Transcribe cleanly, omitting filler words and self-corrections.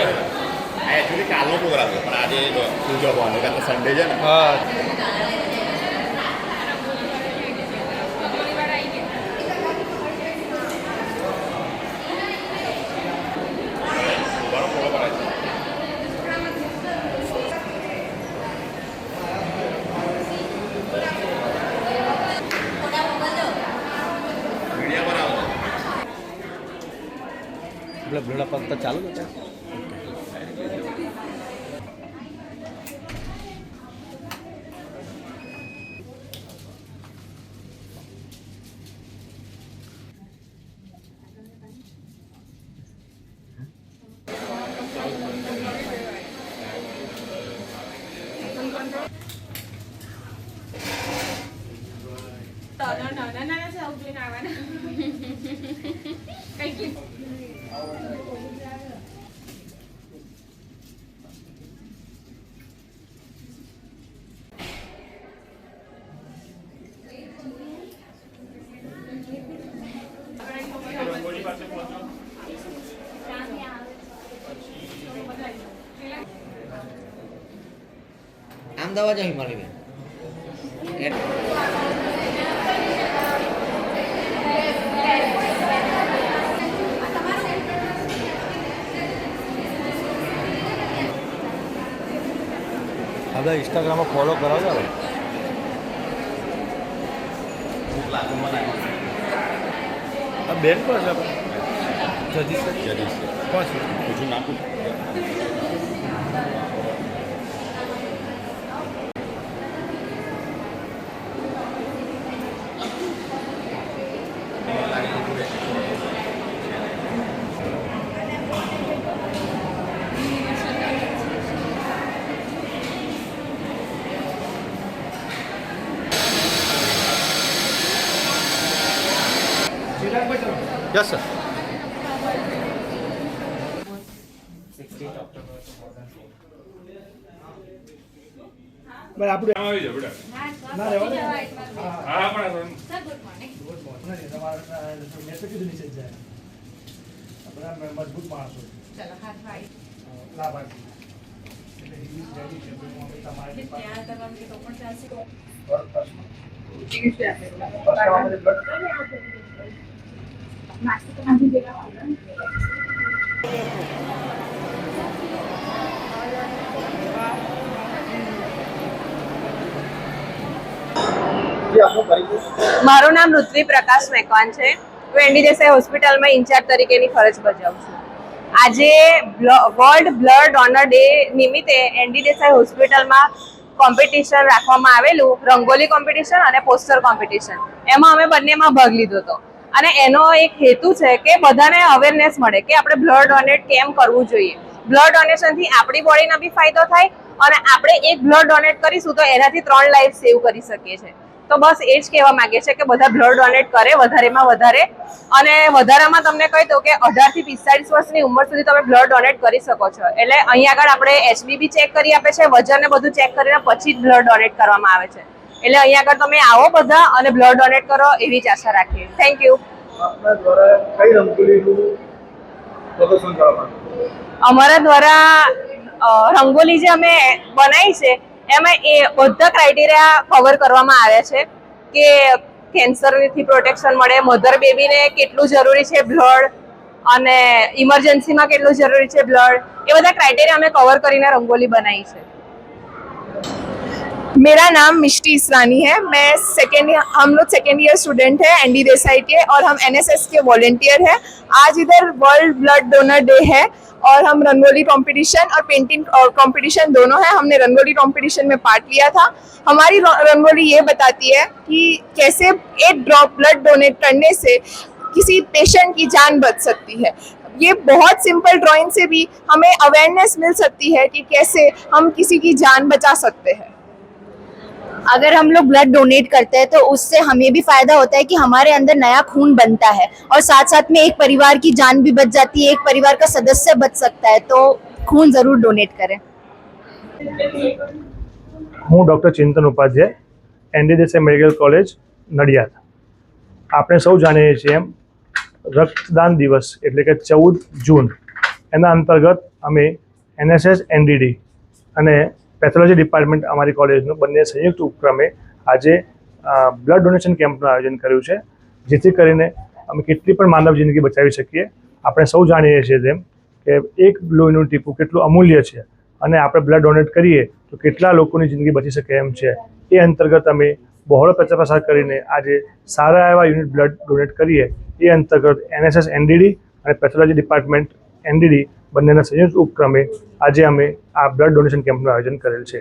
Actually कालનો programme છે પણ આજે પૂજા ભવાની કાલે સન્ડે છે ને. હા બ્લડ પંપ ચાલુ છે. અમદાવાદ જ મળી બેન. આપણે ઇન્સ્ટાગ્રામમાં ફોલો કરાવજો ને. આ બેન કોણ છે? જજીશ કોણ છે? પૂછું ના પૂછું. Yes sir. ભાઈ આપણે આવી જાવ બેટા. ના રહેવા દે. હા પણ સર ગુડ મોર્નિંગ. તમારા મેં તો કીધું નીચે જ જાય. બધા મજબૂત માણસો ચલો હાથ વાળી. લાભાર્થી એટલે ઇંગ્લિશ રેડી છે તમારે ત્યાં કરવાનું કે તો પણ ચાલશે. નાસ્તો તો નાખી દેવા. મારું નામ ઋત્વી પ્રકાશ મેકવાન છે. હું એનડી દેસાઈ હોસ્પિટલમાં ઇન્ચાર્જ તરીકેની ફરજ બજાવું છું. આજે વર્લ્ડ બ્લડ ડોનર ડે નિમિત્તે એનડી દેસાઈ હોસ્પિટલમાં કોમ્પિટિશન રાખવામાં આવેલું, રંગોલી કોમ્પિટિશન અને પોસ્ટર કોમ્પિટિશન. એમાં અમે બંનેમાં ભાગ લીધો હતો અને એનો એક હેતુ છે કે બધાને અવેરનેસ મળે કે આપણે બ્લડ ડોનેટ કેમ કરવું જોઈએ. બ્લડ ડોનેશનથી આપણી બોડીનો બી ફાયદો થાય અને આપણે એક બ્લડ ડોનેટ કરીશું તો એનાથી 3 લાઈફ સેવ કરી શકીએ છીએ. તો બસ એ જ કહેવા માંગે છે કે બધા બ્લડ ડોનેટ કરે વધારેમાં વધારે. અને વધારામાં તમને કહી દઉં કે 18 થી 45 વર્ષની ઉંમર સુધી તમે બ્લડ ડોનેટ કરી શકો છો. એટલે અહીં આગળ આપણે HB ચેક કરી આપે છે, વજન ને બધું ચેક કરીને પછી જ બ્લડ ડોનેટ કરવામાં આવે છે. એટલે અહીં આગળ તમે આવો બધા અને બ્લડ ડોનેટ કરો એવી જ આશા રાખીએ. Thank you. આપના દ્વારા કઈ રંગોલીનું પ્રદર્શન કરવામાં અમારા દ્વારા રંગોલી જે અમે બનાવી છે એમાં એ બધા ક્રાઇટેરિયા કવર કરવામાં આવ્યા છે કે કેન્સરથી પ્રોટેક્શન મળે, મધર બેબીને કેટલું જરૂરી છે બ્લડ અને ઇમરજન્સીમાં કેટલું જરૂરી છે બ્લડ, એ બધા क्राइटेरिया हमें कवर કરીને रंगोली बनाई है। मेरा नाम मिष्टी इसरानी है। हम लोग सेकेंड ईयर स्टूडेंट है एनडी देसाई के और हम एनएसएस के वॉलंटियर हैं। आज इधर वर्ल्ड ब्लड डोनर डे है और हम रंगोली कंपटीशन और पेंटिंग कंपटीशन दोनों है। हमने रंगोली कंपटीशन में पार्ट लिया था। हमारी रंगोली ये बताती है कि कैसे एक ड्रॉप ब्लड डोनेट करने से किसी पेशेंट की जान बच सकती है। ये बहुत सिंपल ड्राइंग से भी हमें अवेयरनेस मिल सकती है कि कैसे हम किसी की जान बचा सकते हैं। अगर हम लोग ब्लड डोनेट करते हैं तो उससे हमें भी फायदा होता है कि हमारे अंदर नया खून बनता है और साथ साथ में एक परिवार की जान भी बच जाती है, एक परिवार का सदस्य बच सकता है। तो खून जरूर डोनेट करें। હું doctor Chintan Upadhyay, ND Desai medical college Nadiad. આપણે સૌ જાણીએ છીએ એમ રક્તદાન દિવસ એટલે કે 14 જૂન એના અંતર્ગત અમે NSS NDD અને પેથોલોજી ડિપાર્ટમેન્ટ અમારી કોલેજનું બંને સંયુક્ત ઉપક્રમે આજે બ્લડ ડોનેશન કેમ્પનું આયોજન કર્યું છે, જેથી કરીને અમે કેટલી પણ માનવ જિંદગી બચાવી શકીએ. આપણે સૌ જાણીએ છીએ તેમ કે એક લોહીનું ટીપું કેટલું અમૂલ્ય છે અને આપણે બ્લડ ડોનેટ કરીએ તો કેટલા લોકોની જિંદગી બચી શકે એમ છે. એ અંતર્ગત અમે બહોળો પ્રચાર કરીને આજે સારા એવા યુનિટ બ્લડ ડોનેટ કરીએ એ અંતર્ગત NSS NDD અને પેથોલોજી ડિપાર્ટમેન્ટ NDD બંનેના સંયુક્ત ઉપક્રમે આજે અમે આ બ્લડ ડોનેશન કેમ્પનું આયોજન કરેલ છે.